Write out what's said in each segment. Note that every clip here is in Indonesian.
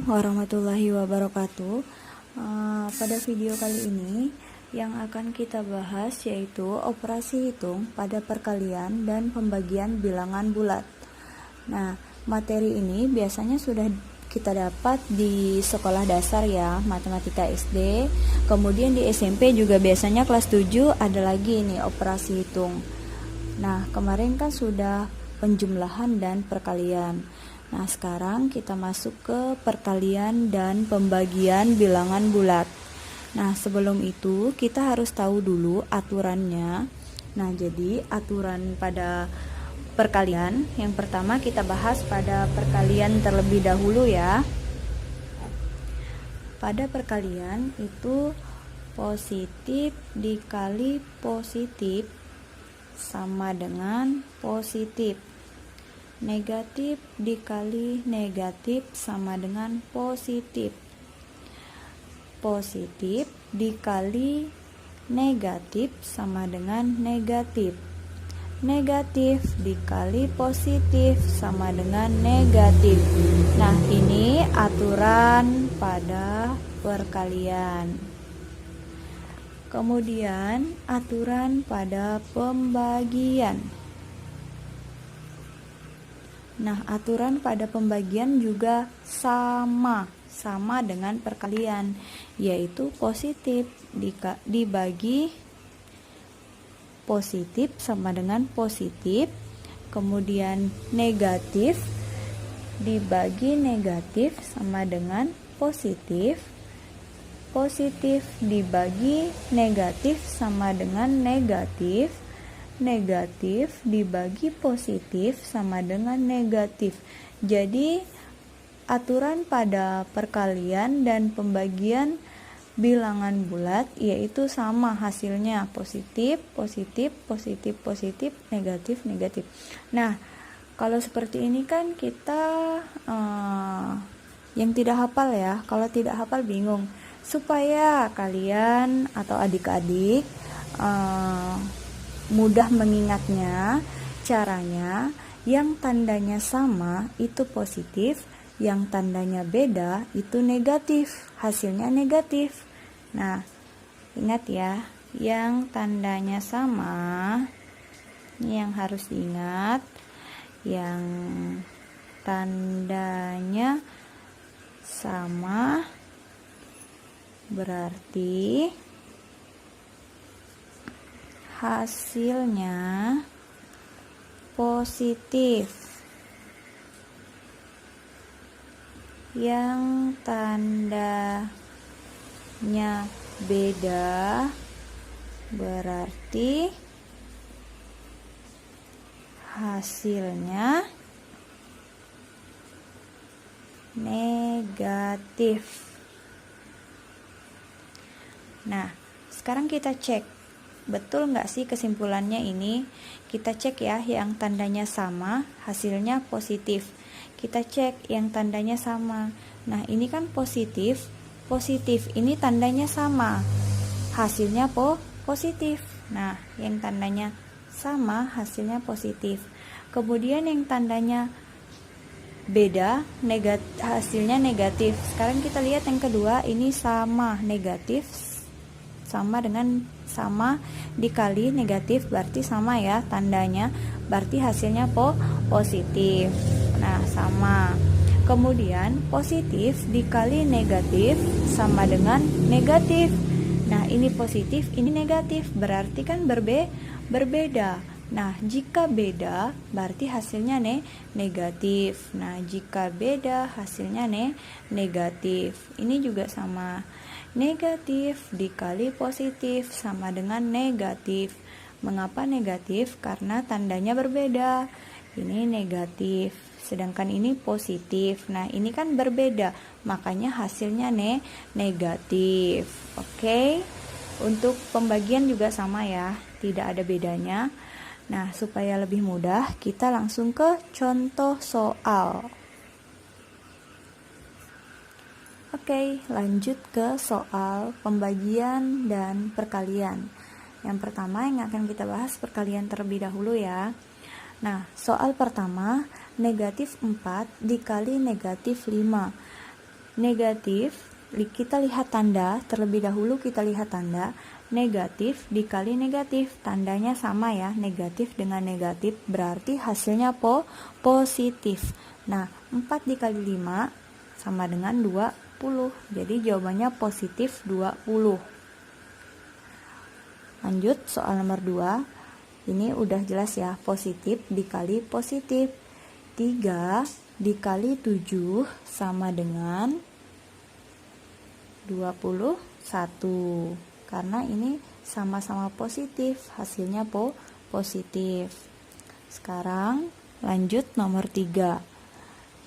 warahmatullahi wabarakatuh. Pada video kali ini yang akan kita bahas yaitu operasi hitung pada perkalian dan pembagian bilangan bulat. Nah, materi ini biasanya sudah kita dapat di sekolah dasar ya, matematika SD. Kemudian di SMP juga biasanya kelas 7 ada lagi nih operasi hitung. Nah, kemarin kan sudah penjumlahan dan perkalian. Nah, sekarang kita masuk ke perkalian dan pembagian bilangan bulat. Nah, sebelum itu kita harus tahu dulu aturannya. Nah, jadi aturan pada perkalian, yang pertama kita bahas pada perkalian terlebih dahulu ya. Pada perkalian itu positif dikali positif sama dengan positif. Negatif dikali negatif sama dengan positif. Positif dikali negatif sama dengan negatif. Negatif dikali positif sama dengan negatif. Nah, ini aturan pada perkalian. Kemudian aturan pada pembagian. Nah, aturan pada pembagian juga sama dengan perkalian, yaitu positif dibagi positif sama dengan positif, kemudian negatif dibagi negatif sama dengan positif, positif dibagi negatif sama dengan negatif, negatif dibagi positif sama dengan negatif. Jadi aturan pada perkalian dan pembagian bilangan bulat yaitu sama hasilnya, positif, positif, positif, positif, negatif, negatif. Nah, kalau seperti ini kan kita yang tidak hafal ya, kalau tidak hafal bingung. Supaya kalian atau adik-adik mudah mengingatnya, caranya yang tandanya sama itu positif, yang tandanya beda itu negatif, hasilnya negatif. Nah, ingat ya, yang tandanya sama ini yang harus diingat, yang tandanya sama berarti hasilnya positif. Yang tandanya beda berarti hasilnya negatif. Nah, sekarang kita cek betul nggak sih kesimpulannya ini? Kita cek ya, yang tandanya sama hasilnya positif. Kita cek yang tandanya sama. Nah, ini kan positif, positif. Ini tandanya sama, hasilnya positif. Nah, yang tandanya sama hasilnya positif. Kemudian yang tandanya beda, hasilnya negatif. Sekarang kita lihat yang kedua, ini sama, negatif sama dengan sama dikali negatif berarti sama ya tandanya, berarti hasilnya positif. Nah, sama. Kemudian positif dikali negatif sama dengan negatif. Nah, ini positif, ini negatif, berarti kan berbeda. Nah, jika beda berarti hasilnya negatif. Nah, jika beda hasilnya negatif. Ini juga sama. Negatif dikali positif sama dengan negatif. Mengapa negatif? Karena tandanya berbeda. Ini negatif, sedangkan ini positif. Nah, ini kan berbeda, makanya hasilnya negatif. Oke. Untuk pembagian juga sama ya, tidak ada bedanya. Nah, supaya lebih mudah, kita langsung ke contoh soal. Oke, lanjut ke soal pembagian dan perkalian. Yang pertama yang akan kita bahas perkalian terlebih dahulu ya. Nah, soal pertama, negatif 4 dikali negatif 5. negatif, kita lihat tanda, terlebih dahulu kita lihat tanda, negatif dikali negatif, tandanya sama ya, negatif dengan negatif, berarti hasilnya positif. Nah, 4 dikali 5 sama dengan 20, jadi jawabannya positif 20. Lanjut soal nomor 2. Ini udah jelas ya, positif dikali positif. 3 dikali 7 sama dengan 21. Karena ini sama-sama positif, hasilnya positif. Sekarang lanjut nomor 3.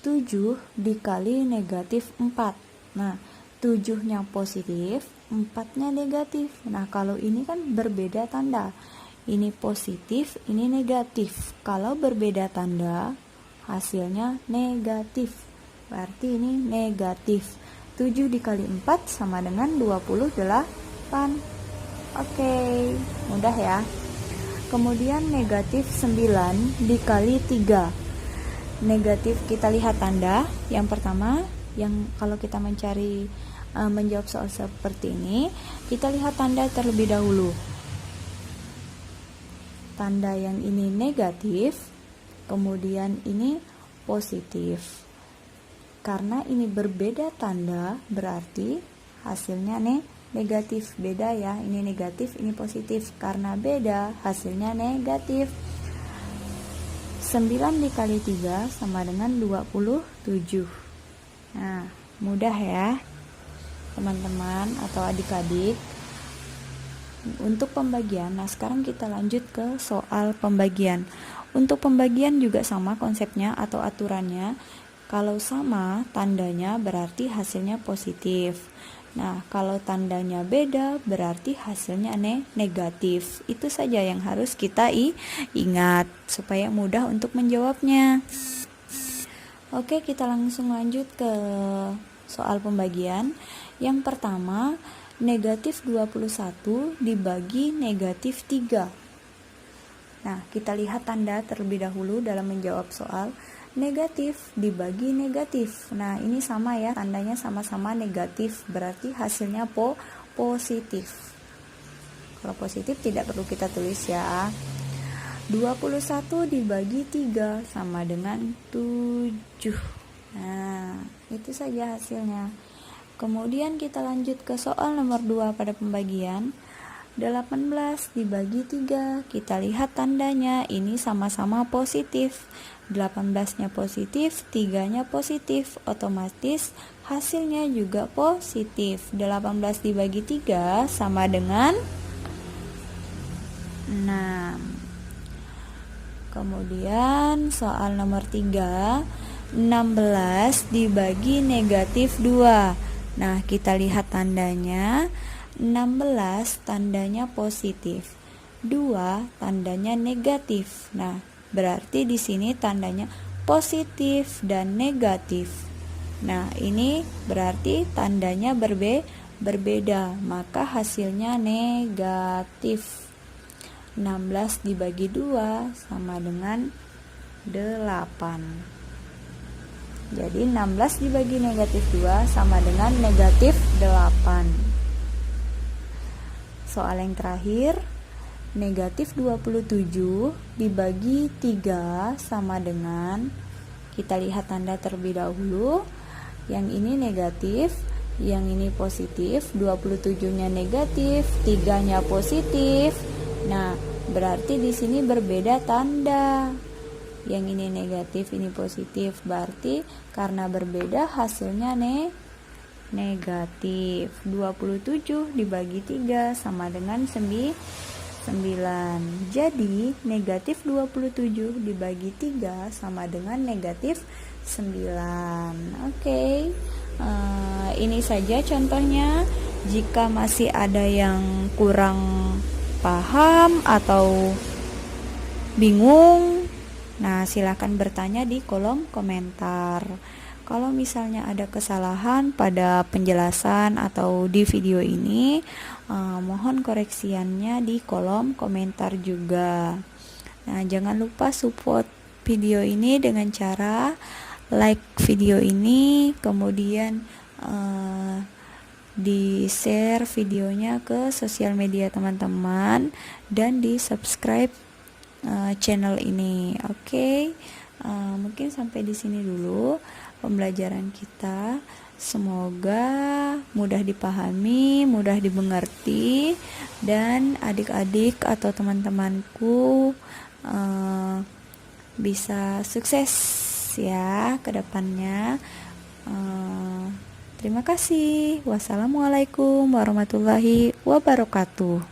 7 dikali negatif 4. Nah, 7-nya positif, 4-nya negatif. Nah, kalau ini kan berbeda tanda. Ini positif, ini negatif. Kalau berbeda tanda, hasilnya negatif. Berarti ini negatif. 7 dikali 4 sama dengan 28. Oke, mudah ya. Kemudian negatif 9 dikali 3. Negatif, kita lihat tanda. Yang pertama, yang kalau kita mencari menjawab soal seperti ini, kita lihat tanda terlebih dahulu. Tanda yang ini negatif, kemudian ini positif. Karena ini berbeda tanda, berarti hasilnya negatif. Beda ya, ini negatif, ini positif. Karena beda, hasilnya negatif. 9 dikali 3 sama dengan 27. Nah, mudah ya teman-teman atau adik-adik untuk pembagian. Nah, sekarang kita lanjut ke soal pembagian. Untuk pembagian juga sama konsepnya atau aturannya. Kalau sama tandanya berarti hasilnya positif. Nah, kalau tandanya beda berarti hasilnya negatif. Itu saja yang harus kita ingat supaya mudah untuk menjawabnya. Oke, kita langsung lanjut ke soal pembagian. Yang pertama, negatif 21 dibagi negatif 3. Nah, kita lihat tanda terlebih dahulu dalam menjawab soal. Negatif dibagi negatif. Nah, ini sama ya, tandanya sama-sama negatif, berarti hasilnya positif. Kalau positif tidak perlu kita tulis ya. 21 dibagi 3 sama dengan 7. Nah, itu saja hasilnya. Kemudian kita lanjut ke soal nomor 2 pada pembagian. 18 dibagi 3, kita lihat tandanya, ini sama-sama positif. 18-nya positif, 3-nya positif, otomatis hasilnya juga positif. 18 dibagi 3 sama dengan 6. Kemudian soal nomor 3, 16 dibagi negatif 2. Nah, kita lihat tandanya. 16 tandanya positif, 2 tandanya negatif. Nah, berarti di sini tandanya positif dan negatif. Nah, ini berarti tandanya berbeda, maka hasilnya negatif. 16 dibagi 2 sama dengan 8. Jadi 16 dibagi negatif 2 sama dengan negatif 8. Soal yang terakhir, negatif 27 dibagi 3 sama dengan, kita lihat tanda terlebih dahulu. Yang ini negatif, yang ini positif. 27-nya negatif, 3-nya positif. Nah, berarti di sini berbeda tanda. Yang ini negatif, ini positif, berarti karena berbeda hasilnya negatif. 27 dibagi 3 sama dengan 9. Jadi negatif 27 dibagi 3 sama dengan negatif 9. Oke. Ini saja contohnya. Jika masih ada yang kurang paham atau bingung, nah, silakan bertanya di kolom komentar. Kalau misalnya ada kesalahan pada penjelasan atau di video ini, mohon koreksiannya di kolom komentar juga. Nah, jangan lupa support video ini dengan cara like video ini, kemudian di share videonya ke sosial media teman-teman, dan di subscribe channel ini. Oke. Mungkin sampai di sini dulu pembelajaran kita. Semoga mudah dipahami, mudah dimengerti, dan adik-adik atau teman-temanku bisa sukses ya ke depannya. Terima kasih. Wassalamualaikum warahmatullahi wabarakatuh.